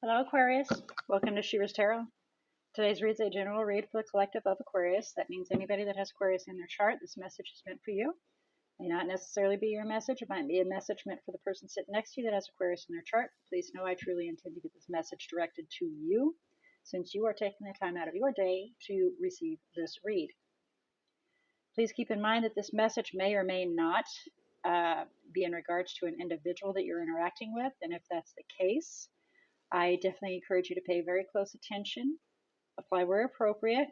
Hello, Aquarius. Welcome to She-ruhz Tarot. Today's read's a general read for the collective of Aquarius. That means anybody that has Aquarius in their chart, this message is meant for you. It may not necessarily be your message. It might be a message meant for the person sitting next to you that has Aquarius in their chart. Please know I truly intend to get this message directed to you, since you are taking the time out of your day to receive this read. Please keep in mind that this message may or may not be in regards to an individual that you're interacting with, and if that's the case, I definitely encourage you to pay very close attention, apply where appropriate,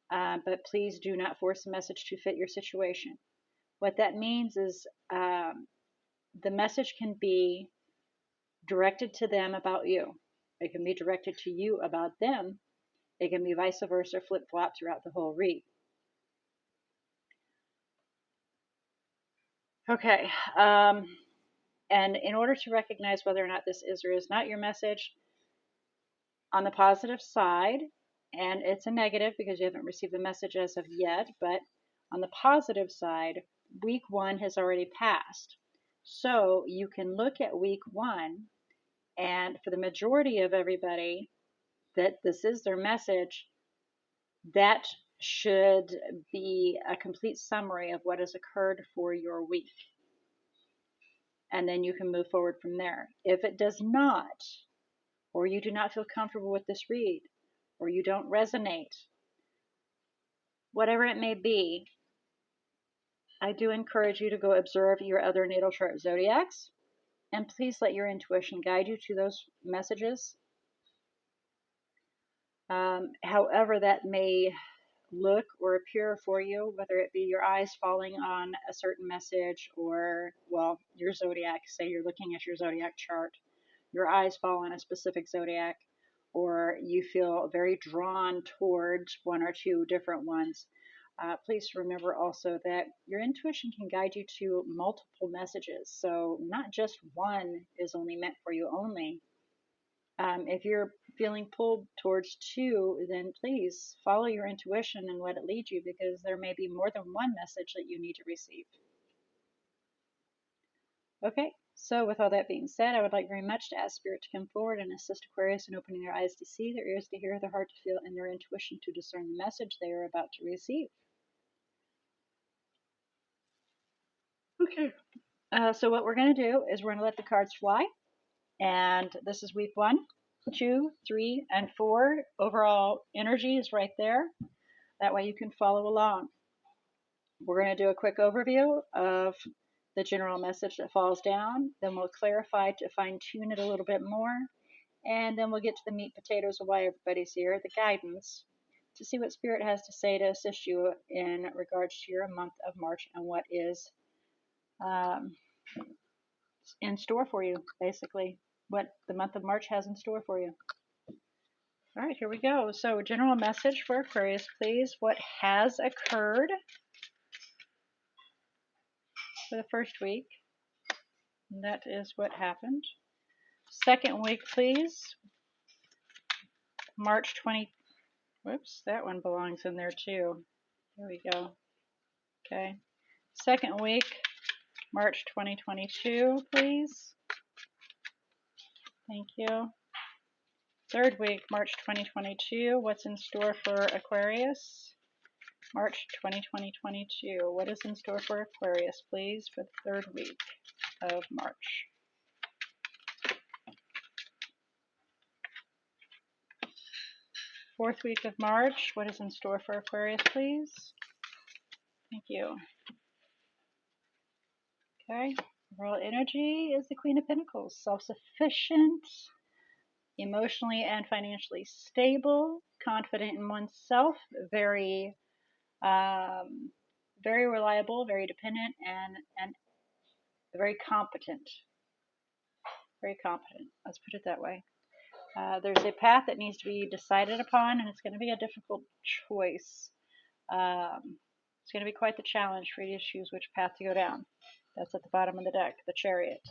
but please do not force the message to fit your situation. What that means is the message can be directed to them about you. It can be directed to you about them. It can be vice versa, flip-flop throughout the whole read. Okay, and in order to recognize whether or not this is or is not your message, on the positive side, and it's a negative because you haven't received the message as of yet, but on the positive side, week 1 has already passed. So you can look at week 1, and for the majority of everybody that this is their message, that should be a complete summary of what has occurred for your week. And then you can move forward from there. If it does not, or you do not feel comfortable with this read, or you don't resonate, whatever it may be, I do encourage you to go observe your other natal chart zodiacs, and please let your intuition guide you to those messages. However that may look or appear for you, whether it be your eyes falling on a certain message or, well, your zodiac, say you're looking at your zodiac chart, your eyes fall on a specific zodiac, or you feel very drawn towards one or two different ones. Please remember also that your intuition can guide you to multiple messages. So not just one is only meant for you only. If you're feeling pulled towards two, then please follow your intuition and let it lead you, because there may be more than one message that you need to receive. Okay, so with all that being said, I would like very much to ask Spirit to come forward and assist Aquarius in opening their eyes to see, their ears to hear, their heart to feel, and their intuition to discern the message they are about to receive. Okay, so what we're going to do is we're going to let the cards fly, and this is week 1, 2, 3, and 4. Overall energy is right there. That way you can follow along. We're going to do a quick overview of the general message that falls down. Then we'll clarify to fine-tune it a little bit more. And then we'll get to the meat potatoes of why everybody's here, the guidance, to see what Spirit has to say to assist you in regards to your month of March and what is in store for you, basically, what the month of March has in store for you. All right, here we go. So general message for Aquarius, please. What has occurred for the first week? And that is what happened. Second week, please. March 20. Whoops, that one belongs in there too. There we go. Okay. Second week, March 2022, please. Thank you. Third week, March 2022. What's in store for Aquarius? March 2022. What is in store for Aquarius, please, for the third week of March? Fourth week of March. What is in store for Aquarius, please? Thank you. Okay. Overall energy is the Queen of Pentacles. Self-sufficient, emotionally and financially stable, confident in oneself, very reliable, very dependent, and very competent. Very competent. Let's put it that way. There's a path that needs to be decided upon, and it's going to be a difficult choice. It's going to be quite the challenge for you to choose which path to go down. That's at the bottom of the deck, the Chariot.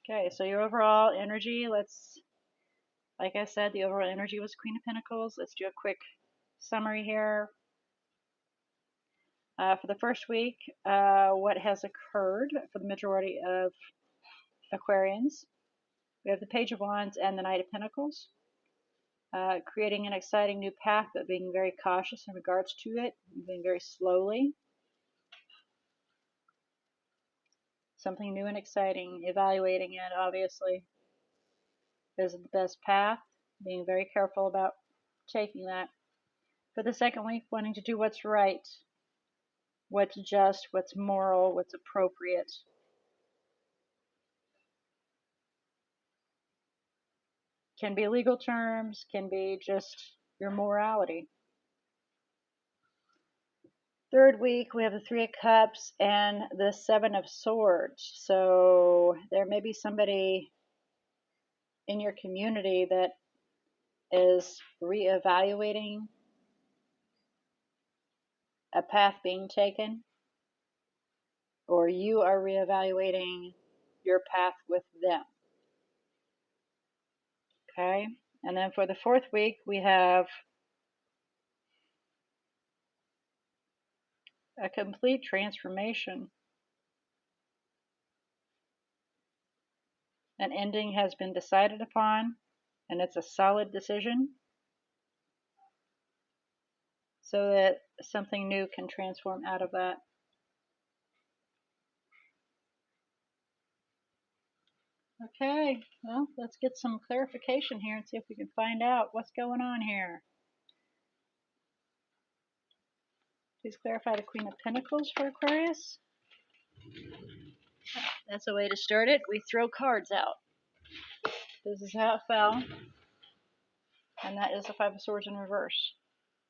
Okay, so your overall energy, like I said, the overall energy was Queen of Pentacles. Let's do a quick summary here. For the first week, what has occurred for the majority of Aquarians? We have the Page of Wands and the Knight of Pentacles. Creating an exciting new path, but being very cautious in regards to it, moving very slowly. Something new and exciting, evaluating it, obviously. Is it the best path? Being very careful about taking that. For the second week, wanting to do what's right, what's just, what's moral, what's appropriate. Can be legal terms, can be just your morality. Third week, we have the Three of Cups and the Seven of Swords. So there may be somebody in your community that is reevaluating a path being taken, or you are reevaluating your path with them. Okay, and then for the fourth week, we have a complete transformation. An ending has been decided upon, and it's a solid decision, so that something new can transform out of that. Okay, well, let's get some clarification here and see if we can find out what's going on here. Please clarify the Queen of Pentacles for Aquarius. That's a way to start it. We throw cards out. This is how it fell. And that is the Five of Swords in reverse.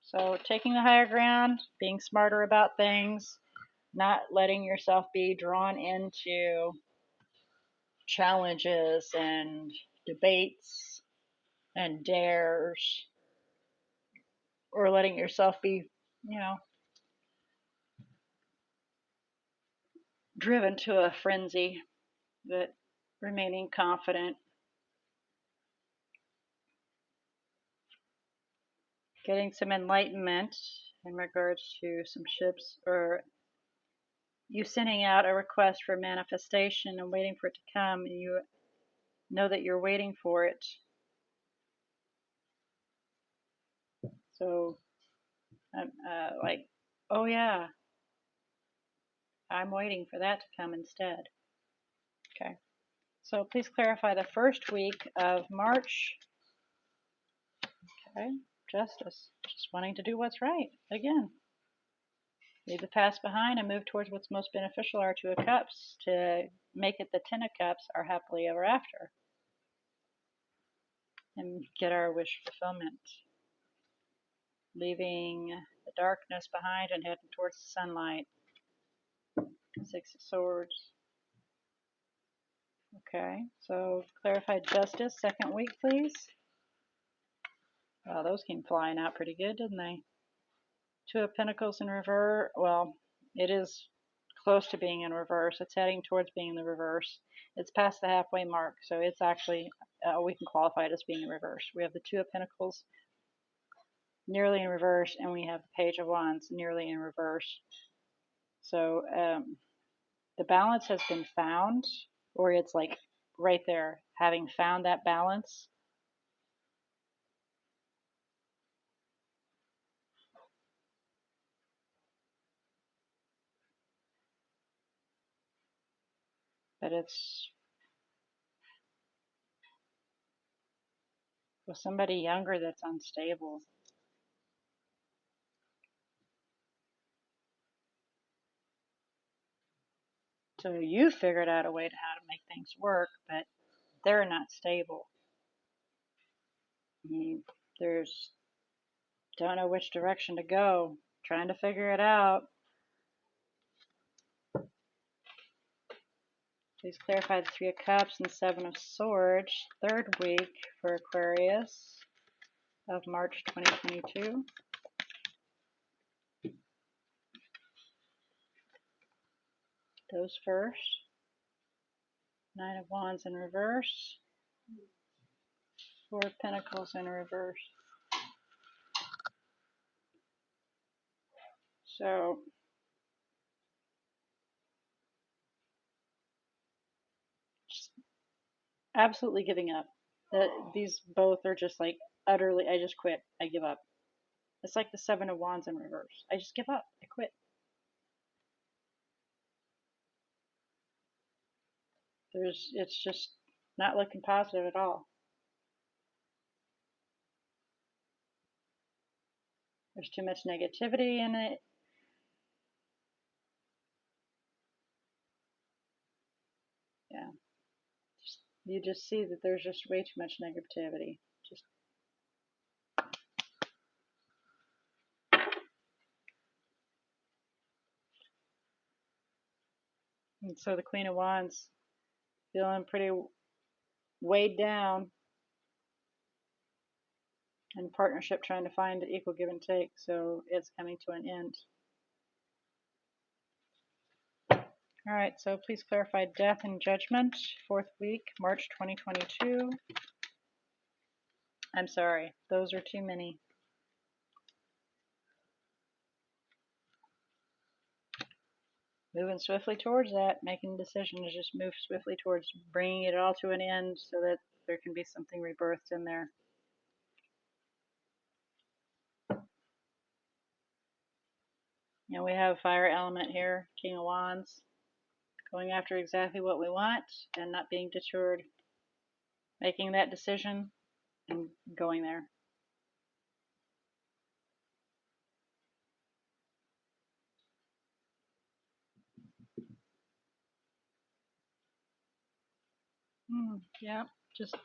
So taking the higher ground, being smarter about things, not letting yourself be drawn into challenges and debates and dares, or letting yourself be, driven to a frenzy, but remaining confident. Getting some enlightenment in regards to some ships, or you sending out a request for manifestation and waiting for it to come, and you know that you're waiting for it. So, like, oh yeah, I'm waiting for that to come instead. Okay. So please clarify the first week of March. Okay. Justice. Just wanting to do what's right. Again. Leave the past behind and move towards what's most beneficial. Our Two of Cups. To make it the Ten of Cups, our happily ever after. And get our wish fulfillment. Leaving the darkness behind and heading towards the sunlight. Six of Swords. Okay, so clarify justice, second week, please. Well, those came flying out pretty good, didn't they? Two of Pentacles in reverse. Well, it is close to being in reverse. It's heading towards being in the reverse. It's past the halfway mark, so it's actually, we can qualify it as being in reverse. We have the Two of Pentacles nearly in reverse, and we have the Page of Wands nearly in reverse. So the balance has been found, or it's like right there, having found that balance. But it's with somebody younger that's unstable. So you figured out a way to how to make things work, but they're not stable. I mean, there's don't know which direction to go, trying to figure it out. Please clarify the Three of Cups and the Seven of Swords, third week for Aquarius of March 2022. Those first. Nine of Wands in reverse. Four of Pentacles in reverse. So absolutely giving up. These both are just like utterly, I just quit. I give up. It's like the Seven of Wands in reverse. I just give up. I quit. It's just not looking positive at all. There's too much negativity in it. Yeah. You just see that there's just way too much negativity. Just and so the Queen of Wands feeling pretty weighed down in partnership, trying to find equal give and take. So it's coming to an end. All right, so please clarify death and judgment, 4th week, March 2022. I'm sorry, those are too many. Moving swiftly towards that, making the decision to just move swiftly towards bringing it all to an end so that there can be something rebirthed in there. You know, we have fire element here, King of Wands, going after exactly what we want and not being deterred, making that decision and going there. Yeah, just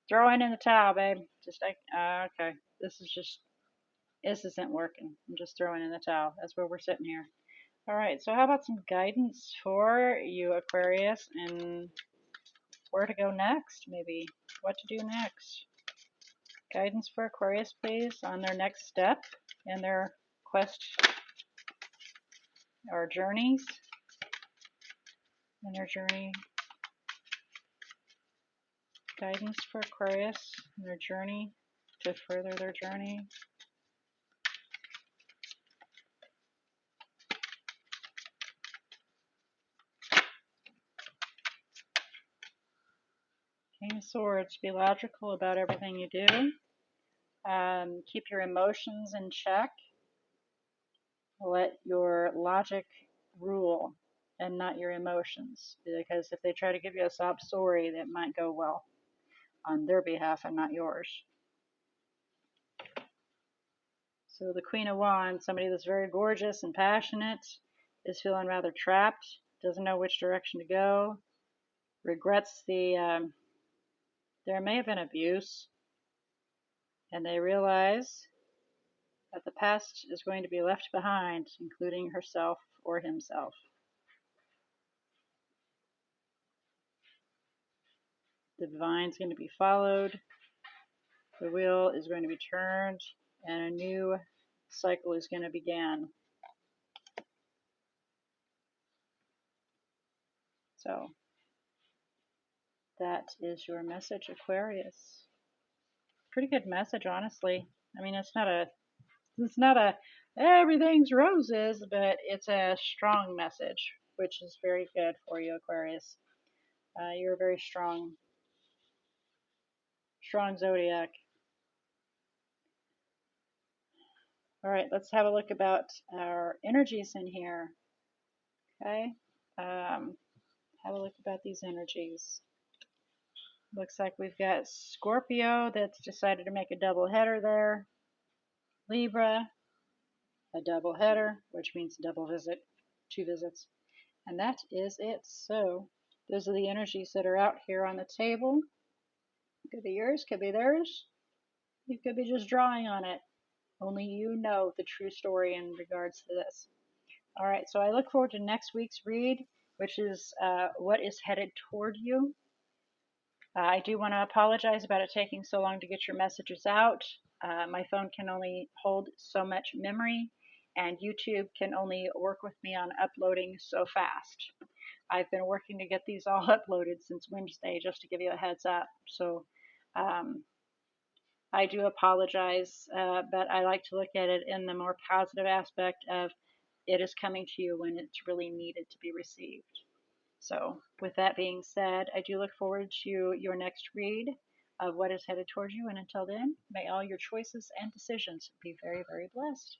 throwing in the towel, babe. Just like, okay, this isn't working. I'm just throwing in the towel. That's where we're sitting here. All right, so how about some guidance for you, Aquarius, and where to go next, maybe what to do next. Guidance for Aquarius, please, on their next step in their quest or journeys, in their journey. Guidance for Aquarius in their journey, to further their journey. King of Swords, be logical about everything you do. Keep your emotions in check. Let your logic rule and not your emotions. Because if they try to give you a sob story, that might go well on their behalf and not yours. So the Queen of Wands, somebody that's very gorgeous and passionate, is feeling rather trapped, doesn't know which direction to go, regrets there may have been abuse, and they realize that the past is going to be left behind, including herself or himself. The divine is going to be followed, the wheel is going to be turned, and a new cycle is going to begin. So that is your message, Aquarius. Pretty good message, honestly. I mean, it's not a everything's roses, but it's a strong message, which is very good for you, Aquarius. You're a very strong zodiac. All right, let's have a look about our energies in here. Okay, have a look about these energies. Looks like we've got Scorpio that's decided to make a double header there. Libra, a double header, which means double visit, 2 visits. And that is it. So those are the energies that are out here on the table. Could be yours, could be theirs. You could be just drawing on it. Only you know the true story in regards to this. All right, so I look forward to next week's read, which is what is headed toward you. I do want to apologize about it taking so long to get your messages out. My phone can only hold so much memory, and YouTube can only work with me on uploading so fast. I've been working to get these all uploaded since Wednesday, just to give you a heads up. So I do apologize, but I like to look at it in the more positive aspect of it is coming to you when it's really needed to be received. So with that being said, I do look forward to your next read of what is headed towards you. And until then, may all your choices and decisions be very, very blessed.